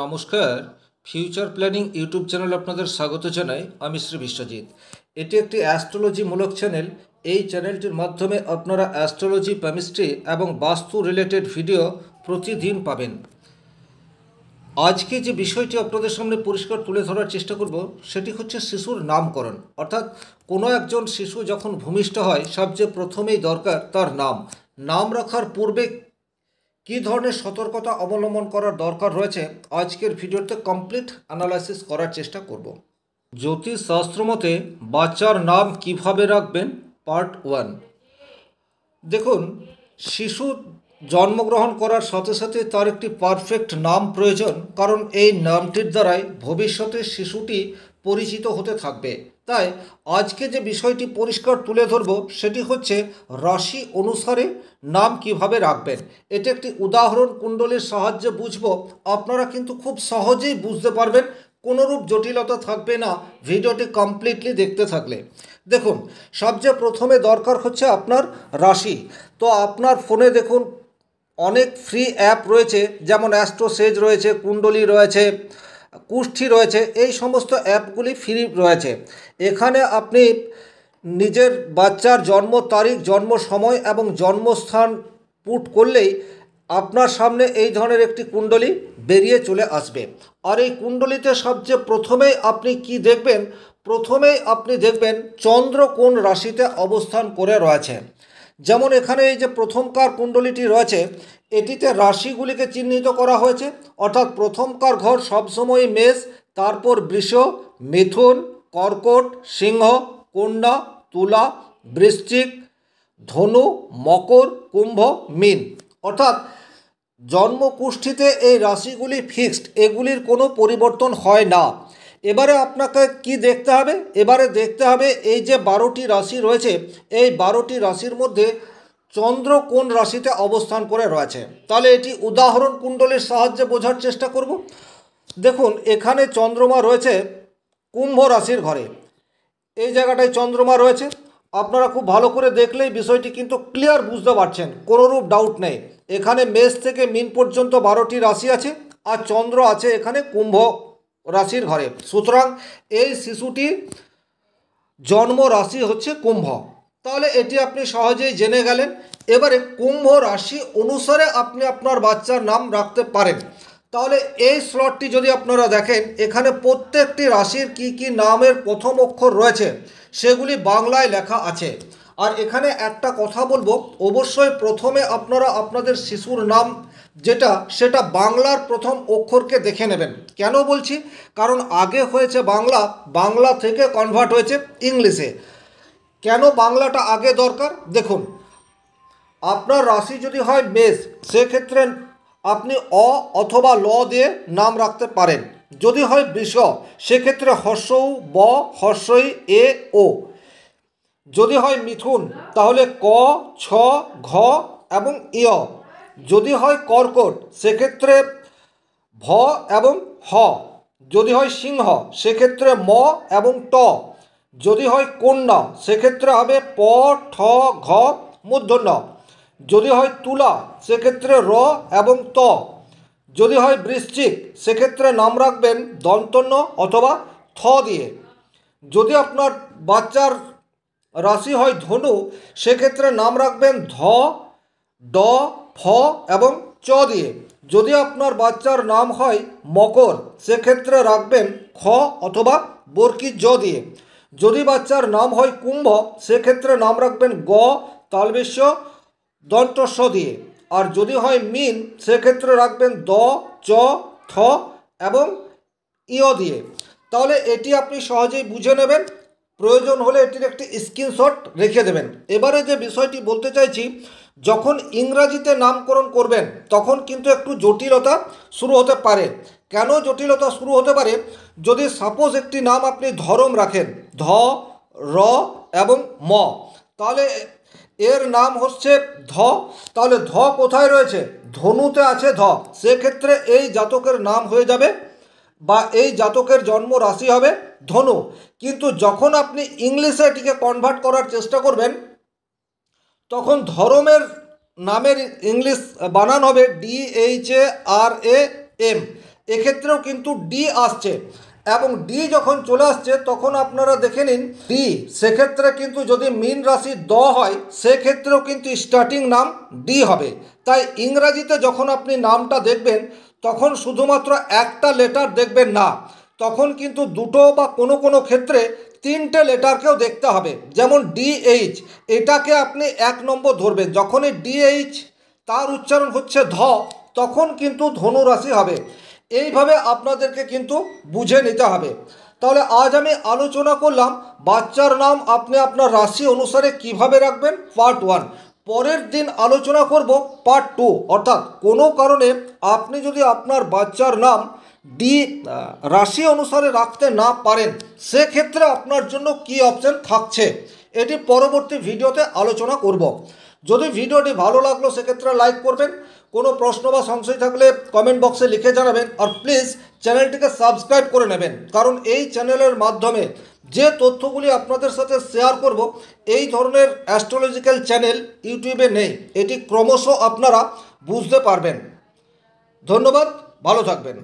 নমস্কার। Future planning YouTube চ্যানেলে আপনাদের স্বাগত জানাই। আমি শ্রী বিশ্বজিৎ। এটি একটি অ্যাস্ট্রোলজিমূলক চ্যানেল। এই চ্যানেলটির মাধ্যমে আপনারা অ্যাস্ট্রোলজি, কেমিস্ট্রি এবং বাস্তু রিলেটেড ভিডিও প্রতিদিন পাবেন। আজকে যে বিষয়টি আপনাদের সামনে পরিষ্কার তুলে ধরার চেষ্টা করব সেটি হচ্ছে শিশুর নামকরণ। অর্থাৎ কোনো একজন শিশু যখন ভূমিষ্ঠ হয় সবচেয়ে প্রথমেই দরকার তার নাম রাখার পূর্বে কী ধরনের সতর্কতা অবলম্বন করার দরকার রয়েছে আজকের ভিডিওতে কমপ্লিট অ্যানালাইসিস করার চেষ্টা করব। জ্যোতিষ শাস্ত্র মতে বাচ্চার নাম কিভাবে রাখবেন, পার্ট 1। দেখুন, শিশু জন্মগ্রহণ করার সাথে সাথে তার একটি পারফেক্ট নাম প্রয়োজন, কারণ এই নামটির দ্বারাই ভবিষ্যতে শিশুটি পরিচিত হতে থাকবে। তাই আজকে যে বিষয়টি পরিষ্কার তুলে ধরব সেটি হচ্ছে রাশি অনুসারে নাম কিভাবে রাখবেন। এটি একটি উদাহরণ কুণ্ডলীর সাহায্যে বুঝব। আপনারা কিন্তু খুব সহজেই বুঝতে পারবেন, কোনোরূপ জটিলতা থাকবে না ভিডিওটি কমপ্লিটলি দেখতে থাকলে। দেখুন, সবচেয়ে প্রথমে দরকার হচ্ছে আপনার রাশি। তো আপনার ফোনে দেখুন অনেক ফ্রি অ্যাপ রয়েছে, যেমন অ্যাস্ট্রোসেজ রয়েছে, কুণ্ডলী রয়েছে, কুষ্ঠী রয়েছে। এই সমস্ত অ্যাপগুলি ফ্রি রয়েছে। এখানে আপনি নিজের বাচ্চার জন্ম তারিখ, জন্ম সময় এবং জন্মস্থান পুট করলেই আপনার সামনে এই ধরনের একটি কুণ্ডলী বেরিয়ে চলে আসবে। আর এই কুণ্ডলীতে সবচেয়ে প্রথমেই আপনি কি দেখবেন? প্রথমেই আপনি দেখবেন চন্দ্র কোন রাশিতে অবস্থান করে রয়েছে। যেমন এখানে এই যে প্রথমকার কুণ্ডলীটি রয়েছে, এটিতে রাশিগুলিকে চিহ্নিত করা হয়েছে। অর্থাৎ প্রথমকার ঘর সবসময় মেষ, তারপর বৃষ, মিথুন, কর্কট, সিংহ, কন্যা, তুলা, বৃশ্চিক, ধনু, মকর, কুম্ভ, মীন। অর্থাৎ জন্মকুষ্ঠিতে এই রাশিগুলি ফিক্সড, এগুলির কোনো পরিবর্তন হয় না। এবারে আপনাকে কি দেখতে হবে? এবারে দেখতে হবে এই যে 12টি রাশি রয়েছে, এই 12টি রাশির মধ্যে চন্দ্র কোন রাশিতে অবস্থান করে রয়েছে। তাহলে এটি উদাহরণ কুণ্ডলীর সাহায্যে বোঝার চেষ্টা করব। দেখুন, এখানে চন্দ্রমা রয়েছে কুম্ভ রাশির ঘরে। এই জায়গাটায় চন্দ্রমা রয়েছে। আপনারা খুব ভালো করে দেখলেই বিষয়টি কিন্তু ক্লিয়ার বুঝতে পারছেন, কোনোরূপ ডাউট নেই। এখানে মেষ থেকে মীন পর্যন্ত 12টি রাশি আছে, আর চন্দ্র আছে এখানে কুম্ভ রাশির ঘরে। সুতরাং এই শিশুটির জন্ম রাশি হচ্ছে কুম্ভ। তাহলে এটি আপনি সহজেই জেনে গেলেন। এবারে কুম্ভ রাশি অনুসারে আপনি আপনার বাচ্চার নাম রাখতে পারেন। তাহলে এই স্লটটি যদি আপনারা দেখেন, এখানে প্রত্যেকটি রাশির কি কি নামের প্রথম অক্ষর রয়েছে সেগুলি বাংলায় লেখা আছে। আর এখানে একটা কথা বলবো, অবশ্যই প্রথমে আপনারা আপনাদের শিশুর নাম যেটা, সেটা বাংলার প্রথম অক্ষরকে দেখে নেবেন। কেন বলছি? কারণ আগে হয়েছে বাংলা, বাংলা থেকে কনভার্ট হয়েছে ইংলিশে। কেন বাংলাটা আগে দরকার? দেখুন, আপনার রাশি যদি হয় মেষ, সেক্ষেত্রে আপনি অ অথবা ল দিয়ে নাম রাখতে পারেন। যদি হয় বৃষ, সেক্ষেত্রে হর্ষৌ ব, হর্ষই এ ও। যদি হয় মিথুন, তাহলে ক, ছ, ঘ এবং ইয়। যদি হয় কর্কট, সেক্ষেত্রে ভ এবং হ। যদি হয় সিংহ, সেক্ষেত্রে ম এবং ট। যদি হয় কন্যা, সেক্ষেত্রে হবে প, ঠ, ঘ মূর্ধন্য। যদি হয় তুলা, সেক্ষেত্রে র এবং ত। যদি হয় বৃশ্চিক, সেক্ষেত্রে নাম রাখবেন দন্তন্য অথবা থ দিয়ে। যদি আপনার বাচ্চার রাশি হয় ধনু, সেক্ষেত্রে নাম রাখবেন ধ, ড, ফ এবং চ দিয়ে। যদি আপনার বাচ্চার নাম হয় মকর, সেক্ষেত্রে রাখবেন খ অথবা বর্গী জ দিয়ে। যদি বাচ্চার নাম হয় কুম্ভ, সেক্ষেত্রে নাম রাখবেন গ, তালবেশ্য, দন্তস্ব দিয়ে। আর যদি হয় মীন, সেক্ষেত্রে রাখবেন দ, চ, থ এবং ইয় দিয়ে। তাহলে এটি আপনি সহজেই বুঝে নেবেন। প্রয়োজন হলে এটির একটি স্ক্রিনশট রেখে দেবেন। এবারে যে বিষয়টি বলতে চাইছি, যখন ইংরাজিতে নামকরণ করবেন তখন কিন্তু একটু জটিলতা শুরু হতে পারে। কেন জটিলতা শুরু হতে পারে? যদি সাপোজ একটি নাম আপনি ধরম রাখেন, ধ, র এবং ম, তাহলে এর নাম হচ্ছে ধ। তাহলে ধ কোথায় রয়েছে? ধনুতে আছে ধ। সেক্ষেত্রে এই জাতকের নাম হয়ে যাবে বা এই জাতকের জন্ম রাশি হবে ধনু। কিন্তু যখন আপনি ইংলিশে এটিকে কনভার্ট করার চেষ্টা করবেন, তখন ধরমের নামের ইংলিশ বানান হবে DHARAM এক্ষেত্রেও কিন্তু ডি আসছে, এবং ডি যখন চলে আসছে তখন আপনারা দেখে নিন ডি, সেক্ষেত্রে কিন্তু যদি মীন রাশি দ হয় সেক্ষেত্রেও কিন্তু স্টার্টিং নাম ডি হবে। তাই ইংরাজিতে যখন আপনি নামটা দেখবেন তখন শুধুমাত্র একটা লেটার দেখবেন না, তখন কিন্তু দুটো বা কোনো কোনো ক্ষেত্রে তিনটে লেটারকেও দেখতে হবে। যেমন ডিএইচ, এটাকে আপনি 1 নম্বর ধরবেন, যখনই ডিএইচ তার উচ্চারণ হচ্ছে ধ, তখন কিন্তু ধনু রাশি হবে। এইভাবে আপনাদেরকে কিন্তু বুঝে নিতে হবে। তাহলে আজ আমি আলোচনা করলাম বাচ্চার নাম আপনি আপনার রাশি অনুসারে কিভাবে রাখবেন, পার্ট 1। পরের দিন আলোচনা করব পার্ট 2, অর্থাৎ কোনো কারণে আপনি যদি আপনার বাচ্চার নাম রাশি অনুসারে রাখতে না পারেন সেক্ষেত্রে আপনার জন্য কি অপশন থাকছে, এটি পরবর্তী ভিডিওতে আলোচনা করব। যদি ভিডিওটি ভালো লাগলো সেক্ষেত্রে লাইক করবেন, কোনো প্রশ্ন বা সংশয় থাকলে কমেন্ট বক্সে লিখে জানাবেন, আর প্লিজ চ্যানেলটিকে সাবস্ক্রাইব করে নেবেন, কারণ এই চ্যানেলের মাধ্যমে যে তথ্যগুলি আপনাদের সাথে শেয়ার করব এই ধরনের অ্যাস্ট্রোলজিক্যাল চ্যানেল ইউটিউবে নেই, এটি ক্রমশ আপনারা বুঝতে পারবেন। ধন্যবাদ, ভালো থাকবেন।